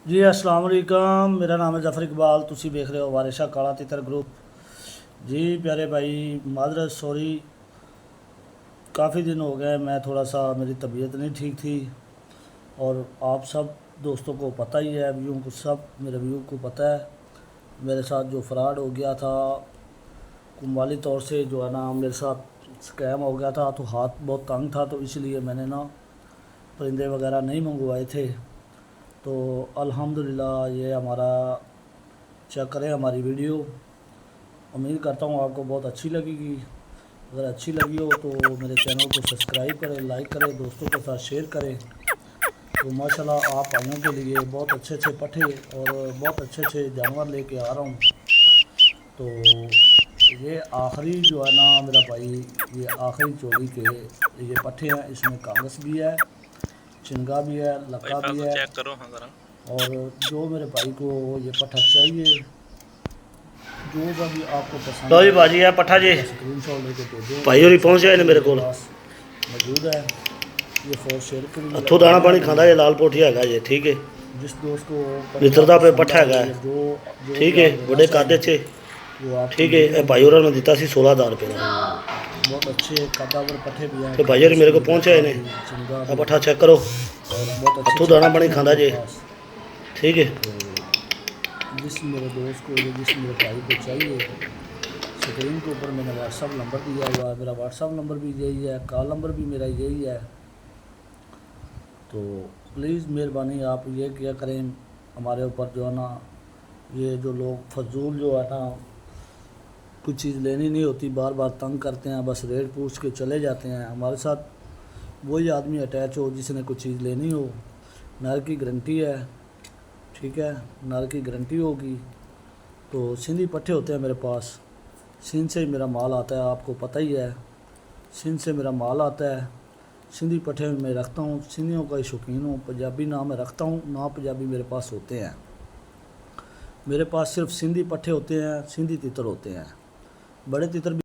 जी अस्सलाम वालेकुम, मेरा नाम है जफ़र इकबाल। तुसी देख रहे हो वारिशा काला तितर ग्रुप। जी प्यारे भाई, मादरत सॉरी, काफ़ी दिन हो गए, मैं थोड़ा सा मेरी तबीयत नहीं ठीक थी। और आप सब दोस्तों को पता ही है, व्यूओं को, सब मेरे व्यू को पता है मेरे साथ जो फ्रॉड हो गया था, माली तौर से जो है ना मेरे साथ स्कैम हो गया था। तो हाथ बहुत तंग था, तो इसलिए मैंने ना परिंदे वगैरह नहीं मंगवाए थे। तो अल्हम्दुलिल्लाह ये हमारा, चेक करें हमारी वीडियो। उम्मीद करता हूँ आपको बहुत अच्छी लगेगी। अगर अच्छी लगी हो तो मेरे चैनल को सब्सक्राइब करें, लाइक करें, दोस्तों के साथ शेयर करें। तो माशाल्लाह आप भाइयों के लिए बहुत अच्छे अच्छे पट्ठे और बहुत अच्छे अच्छे जानवर लेके आ रहा हूँ। तो ये आखिरी जो है ना मेरा भाई, ये आखिरी चोली के ये पट्ठे हैं। इसमें कांगस भी है, चिंगा भी है, भाई लक्का भी फैसल है। चेक करो हाँ ज़रा। और जो मेरे भाई को ये पट्ठा चाहिए, जो सा भी आपको पसंद लो जी है, भाजी है पट्ठा जी, मेरा स्क्रीन शॉट लेके भेजो। भाई होरी पहुंच जाए ने मेरे को। पास मौजूद है। ये फॉर शेयर के लिए हथों दाना लगाने पानी वाली खांदा है। ये लाल पोठी है ये, ठीक है। जिस दोस्त को पट्ठा मित्रता पे पसंद पट्ठा है है, या जो जो ठीक है। जान लेना बड़े चाहें, कादे चे, वो आपकी ठीक है। मिल ये भाई जाएंगे। होरा ने दिता सी 16,000 रुपये तो का। बहुत अच्छे कदावर पट्ठे भी हैं, तो भाई होरी कांगस मेरे को भी, पहुंचाए लक्का ने। भी, चिंगा अब भी, पट्ठा चेक करो, और बहुत अच्छे हथों अच्छे दाना पट्ठे पानी हैं खांदा मेरे जे, पास। ठीक है। तो जिस मेरे दोस्त को या जिस मेरे भाई को चाहिए, स्क्रीन के ऊपर मैंने व्हाट्सअप नंबर दिया हुआ है। मेरा व्हाट्सअप नंबर भी यही है, कॉल नंबर भी मेरा यही है। तो प्लीज़ मेहरबानी आप ये क्या करें, हमारे ऊपर जो है ना, ये जो लोग फजूल जो है ना, कुछ चीज़ लेनी नहीं होती, बार बार तंग करते हैं, बस रेट पूछ के चले जाते हैं। हमारे साथ वही आदमी अटैच हो जिसने कुछ चीज़ लेनी हो। नर की गारंटी है, ठीक है, नर की गारंटी होगी। तो सिंधी पट्ठे होते हैं मेरे पास, सिंध से ही मेरा माल आता है, आपको पता ही है। सिंध से मेरा माल आता है, सिंधी पट्ठे मैं रखता हूँ, सिंधियों का ही शौकीन हूँ। पंजाबी ना मैं रखता हूँ ना पंजाबी मेरे पास होते हैं। मेरे पास सिर्फ सिंधी पट्ठे होते हैं, सिंधी तितर होते हैं। बड़े तितर भी